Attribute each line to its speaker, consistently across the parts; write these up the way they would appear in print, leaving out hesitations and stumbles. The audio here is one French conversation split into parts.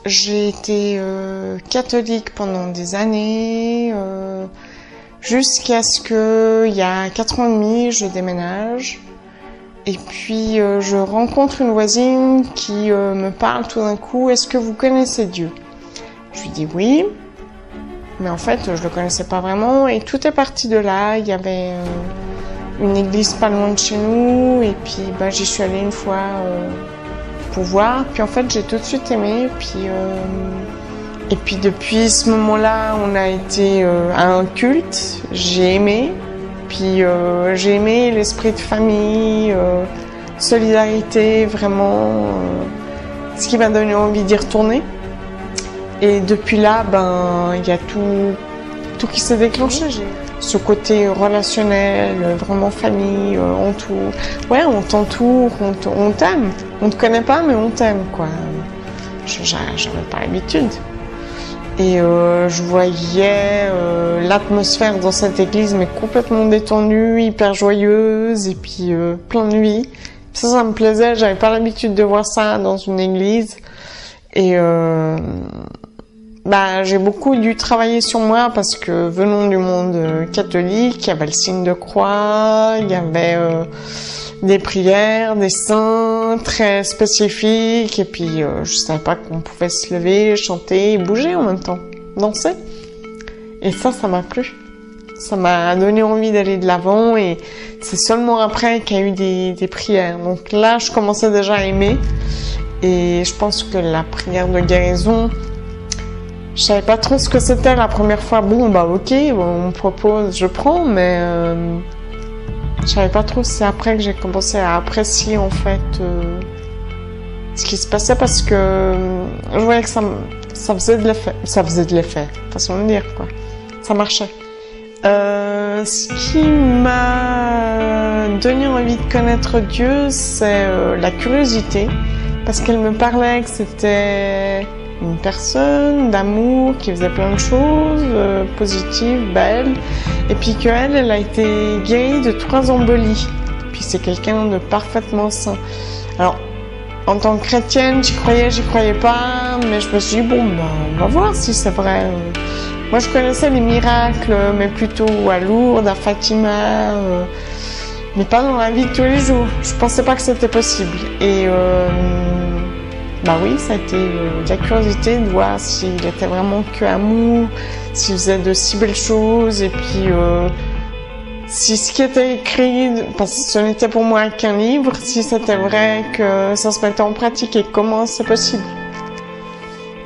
Speaker 1: J'ai été catholique pendant des années, jusqu'à ce que, il y a 4 ans et demi, je déménage. Et puis, je rencontre une voisine qui me parle tout d'un coup, « Est-ce que vous connaissez Dieu ?» Je lui dis oui, mais en fait, je le connaissais pas vraiment. Et tout est parti de là. Il y avait une église pas loin de chez nous, et puis j'y suis allée une fois pour voir. Puis en fait, j'ai tout de suite aimé. Et puis depuis ce moment-là, on a été à un culte. J'ai aimé. Puis j'ai aimé l'esprit de famille, solidarité, vraiment, ce qui m'a donné envie d'y retourner. Et depuis là, il y a tout qui s'est déclenché. Ce côté relationnel, vraiment famille, on t'entoure, on t'aime. On te connaît pas, mais on t'aime, quoi. J'avais pas l'habitude. Et je voyais l'atmosphère dans cette église, mais complètement détendue, hyper joyeuse, et puis plein de vie. Ça me plaisait, j'avais pas l'habitude de voir ça dans une église. Et j'ai beaucoup dû travailler sur moi parce que venant du monde catholique, il y avait le signe de croix, il y avait des prières, des saints très spécifiques, et puis je savais pas qu'on pouvait se lever, chanter et bouger en même temps, danser. Et ça m'a plu. Ça m'a donné envie d'aller de l'avant, et c'est seulement après qu'il y a eu des prières. Donc là, je commençais déjà à aimer, et je pense que la prière de guérison, je savais pas trop ce que c'était la première fois. Ok, on me propose, je prends, mais je savais pas trop. C'est après que j'ai commencé à apprécier en fait ce qui se passait, parce que je voyais que ça faisait de l'effet. Ça faisait de l'effet, façon de dire, quoi. Ça marchait. Ce qui m'a donné envie de connaître Dieu, c'est la curiosité, parce qu'elle me parlait que c'était une personne d'amour qui faisait plein de choses positives, belles, et puis qu'elle a été guérie de 3 embolies. Puis c'est quelqu'un de parfaitement sain. Alors, en tant que chrétienne, j'y croyais pas, mais je me suis dit, on va voir si c'est vrai. Moi, je connaissais les miracles, mais plutôt à Lourdes, à Fatima, mais pas dans la vie de tous les jours. Je pensais pas que c'était possible. Et oui, ça a été de la curiosité de voir s'il était vraiment que amour, s'il faisait de si belles choses, et puis si ce qui était écrit, parce que ce n'était pour moi qu'un livre, si c'était vrai que ça se mettait en pratique, et comment c'est possible.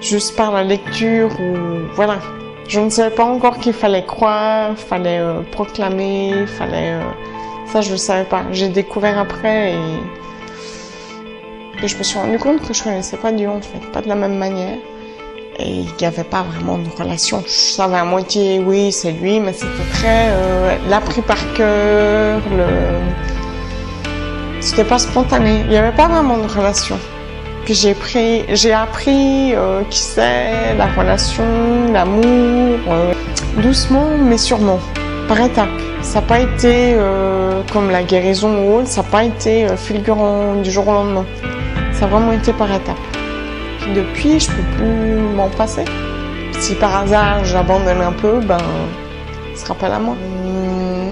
Speaker 1: Juste par la lecture, ou voilà. Je ne savais pas encore qu'il fallait croire, fallait proclamer, ça je ne savais pas. J'ai découvert après, et je me suis rendu compte que je connaissais pas Dieu, en fait, pas de la même manière. Et il n'y avait pas vraiment de relation. Je savais à moitié, oui, c'est lui, mais c'était très l'appris par cœur, c'était pas spontané. Il n'y avait pas vraiment de relation. Puis j'ai appris qui c'est, la relation, l'amour, doucement mais sûrement, par étapes. Ça n'a pas été comme la guérison ou autre, ça n'a pas été fulgurant du jour au lendemain. Ça a vraiment été par étapes. Puis depuis, je peux plus m'en passer. Si par hasard j'abandonne un peu, il se rappelle à moi.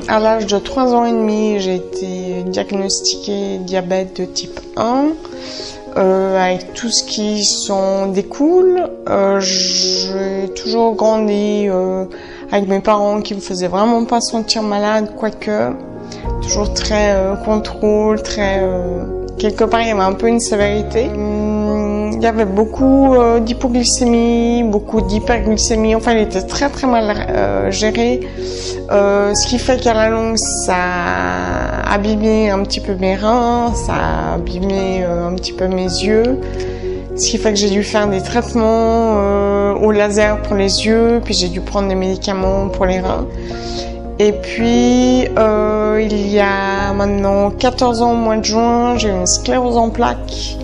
Speaker 1: À l'âge de 3 ans et demi, j'ai été diagnostiquée diabète de type 1. Avec tout ce qui s'en découle, j'ai toujours grandi avec mes parents qui me faisaient vraiment pas sentir malade, quoique toujours très contrôle, très quelque part il y avait un peu une sévérité. Il y avait beaucoup d'hypoglycémie, beaucoup d'hyperglycémie, enfin il était très très mal géré, ce qui fait qu'à la longue ça a abîmé un petit peu mes reins, ça a abîmé un petit peu mes yeux, ce qui fait que j'ai dû faire des traitements au laser pour les yeux, puis j'ai dû prendre des médicaments pour les reins. Et puis il y a maintenant 14 ans au mois de juin, j'ai eu une sclérose en plaques.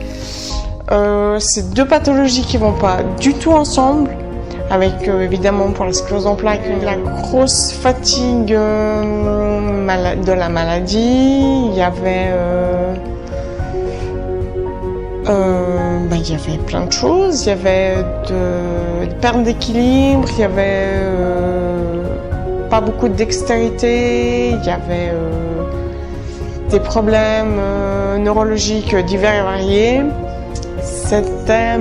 Speaker 1: C'est 2 pathologies qui vont pas du tout ensemble, avec évidemment pour la sclérose en plaques la grosse fatigue de la maladie. Il y avait Il y avait plein de choses. Il y avait de perte d'équilibre, il y avait pas beaucoup de dextérité, il y avait des problèmes neurologiques divers et variés. C'était,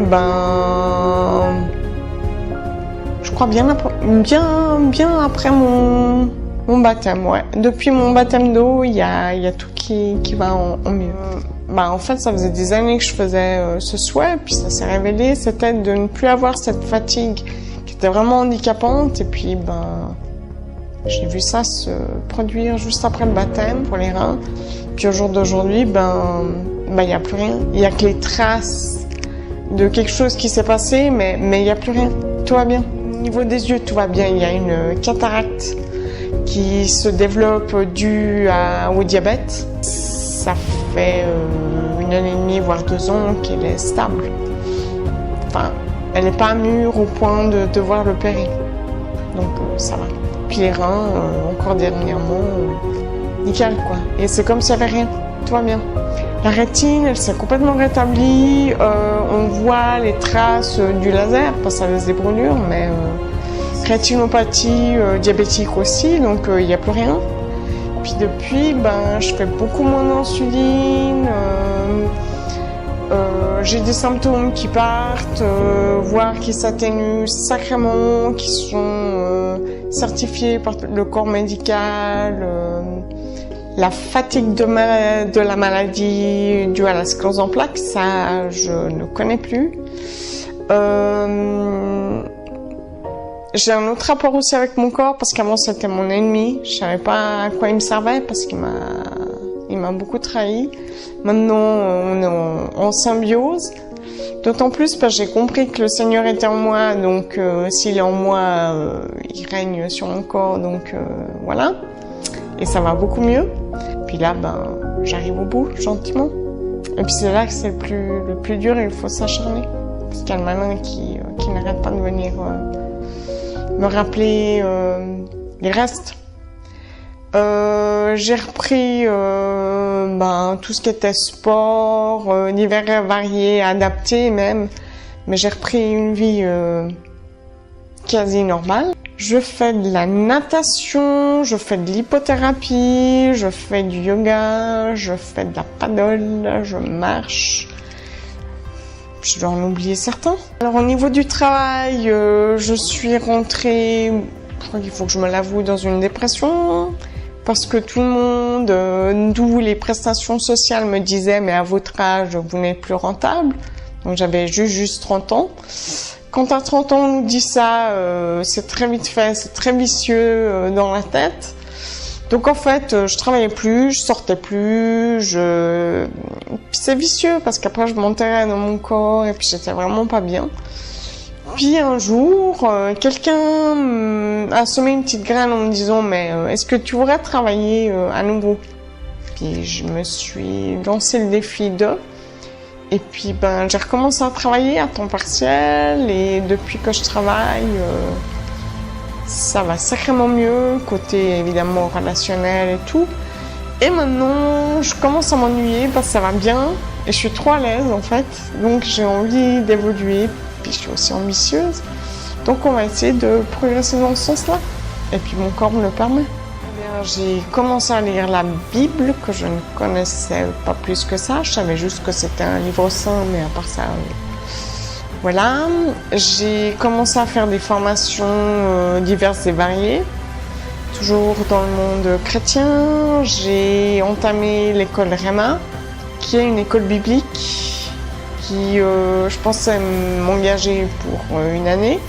Speaker 1: je crois bien après mon baptême, ouais. Depuis mon baptême d'eau, il y a tout qui va en mieux. En fait, ça faisait des années que je faisais ce souhait, puis ça s'est révélé, c'était de ne plus avoir cette fatigue qui était vraiment handicapante, et puis j'ai vu ça se produire juste après le baptême pour les reins. Puis au jour d'aujourd'hui, il y a plus rien. Il y a que les traces de quelque chose qui s'est passé, mais il y a plus rien. Tout va bien. Au niveau des yeux, tout va bien. Il y a une cataracte qui se développe due au diabète. Ça fait 1 an et demi, voire 2 ans qu'elle est stable. Enfin, elle n'est pas mûre au point de devoir l'opérer. Donc ça va. Puis les reins, encore dernièrement, nickel quoi. Et c'est comme s'il n'y avait rien. Tout va bien. La rétine, elle s'est complètement rétablie. On voit les traces du laser, parce que ça laisse des brûlures, mais rétinopathie diabétique aussi, donc il n'y a plus rien. Puis depuis, je fais beaucoup moins d'insuline. J'ai des symptômes qui partent, voire qui s'atténuent sacrément, qui sont certifiés par le corps médical. La fatigue de la maladie due à la sclérose en plaques, ça, je ne connais plus. J'ai un autre rapport aussi avec mon corps, parce qu'avant c'était mon ennemi. Je savais pas à quoi il me servait, parce qu'il m'a beaucoup trahi. Maintenant, on est en symbiose. D'autant plus parce que j'ai compris que le Seigneur était en moi, donc s'il est en moi, il règne sur mon corps, donc voilà. Et ça va beaucoup mieux. Puis là, j'arrive au bout, gentiment. Et puis c'est là que c'est le plus dur, et il faut s'acharner. Parce qu'il y a le malin qui n'arrête pas de venir me rappeler les restes. J'ai repris tout ce qui était sport, divers et variés, adapté même. Mais j'ai repris une vie quasi normale. Je fais de la natation, je fais de l'hypothérapie, je fais du yoga, je fais de la paddle, je marche. Je dois en oublier certains. Alors au niveau du travail, je suis rentrée, je crois qu'il faut que je me l'avoue, dans une dépression. Parce que tout le monde, d'où les prestations sociales, me disaient « mais à votre âge, vous n'êtes plus rentable ». Donc j'avais juste 30 ans. Quand à 30 ans on nous dit ça, c'est très vite fait, c'est très vicieux dans la tête. Donc en fait, je travaillais plus, je sortais plus, puis c'est vicieux parce qu'après je m'enterrais dans mon corps et puis j'étais vraiment pas bien. Puis un jour, quelqu'un a semé une petite graine en me disant « mais est-ce que tu voudrais travailler à nouveau ?» Puis je me suis lancé le défi de... Et puis j'ai recommencé à travailler à temps partiel, et depuis que je travaille, ça va sacrément mieux, côté évidemment relationnel et tout. Et maintenant, je commence à m'ennuyer parce que ça va bien, et je suis trop à l'aise en fait, donc j'ai envie d'évoluer, puis je suis aussi ambitieuse. Donc on va essayer de progresser dans ce sens-là, et puis mon corps me le permet. J'ai commencé à lire la Bible, que je ne connaissais pas plus que ça. Je savais juste que c'était un livre saint, mais à part ça, voilà. J'ai commencé à faire des formations diverses et variées, toujours dans le monde chrétien. J'ai entamé l'école Réma, qui est une école biblique, qui, je pensais m'engager pour 1 année.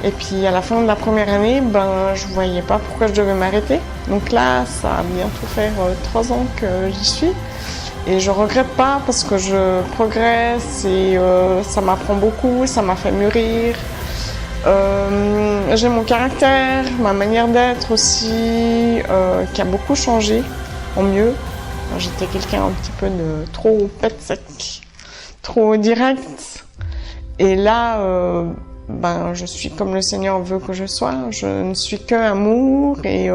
Speaker 1: Et puis à la fin de la première année, je voyais pas pourquoi je devais m'arrêter. Donc là, ça a bientôt faire 3 ans que j'y suis. Et je regrette pas parce que je progresse et ça m'apprend beaucoup, ça m'a fait mûrir. J'ai mon caractère, ma manière d'être aussi, qui a beaucoup changé, en mieux. J'étais quelqu'un un petit peu de trop pète sec, trop direct. Et là, je suis comme le Seigneur veut que je sois. Je ne suis que amour et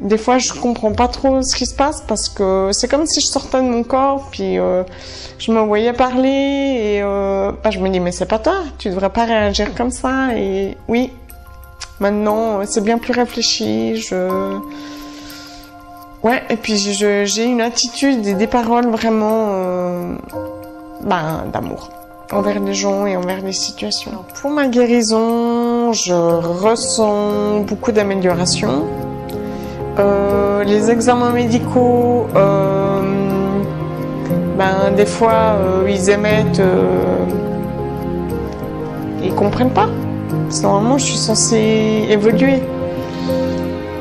Speaker 1: Des fois, je comprends pas trop ce qui se passe parce que c'est comme si je sortais de mon corps, puis je me voyais parler et je me dis mais c'est pas toi, tu devrais pas réagir comme ça. Et oui, maintenant c'est bien plus réfléchi. Ouais, et puis j'ai une attitude et des paroles vraiment d'amour envers les gens et envers les situations. Alors, pour ma guérison, je ressens beaucoup d'amélioration. Les examens médicaux, des fois ils émettent, ils comprennent pas. Parce que normalement je suis censée évoluer.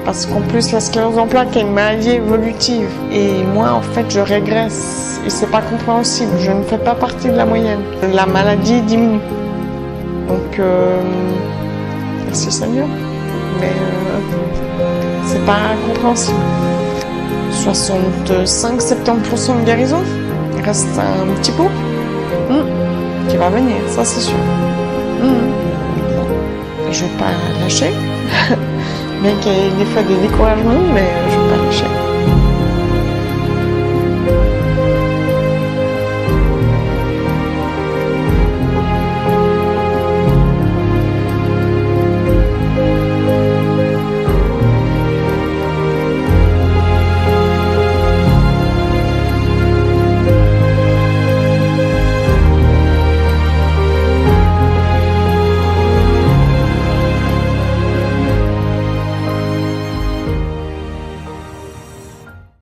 Speaker 1: Parce qu'en plus la sclérose en plaques est une maladie évolutive. Et moi en fait je régresse. Et c'est pas compréhensible. Je ne fais pas partie de la moyenne. La maladie diminue. Donc merci Seigneur. Mais c'est pas compréhensible. 65-70% de guérison. Il reste un petit pot qui va venir, ça c'est sûr. Je vais pas lâcher. Bien qu'il y ait des fois des découragements, mais je vais pas lâcher.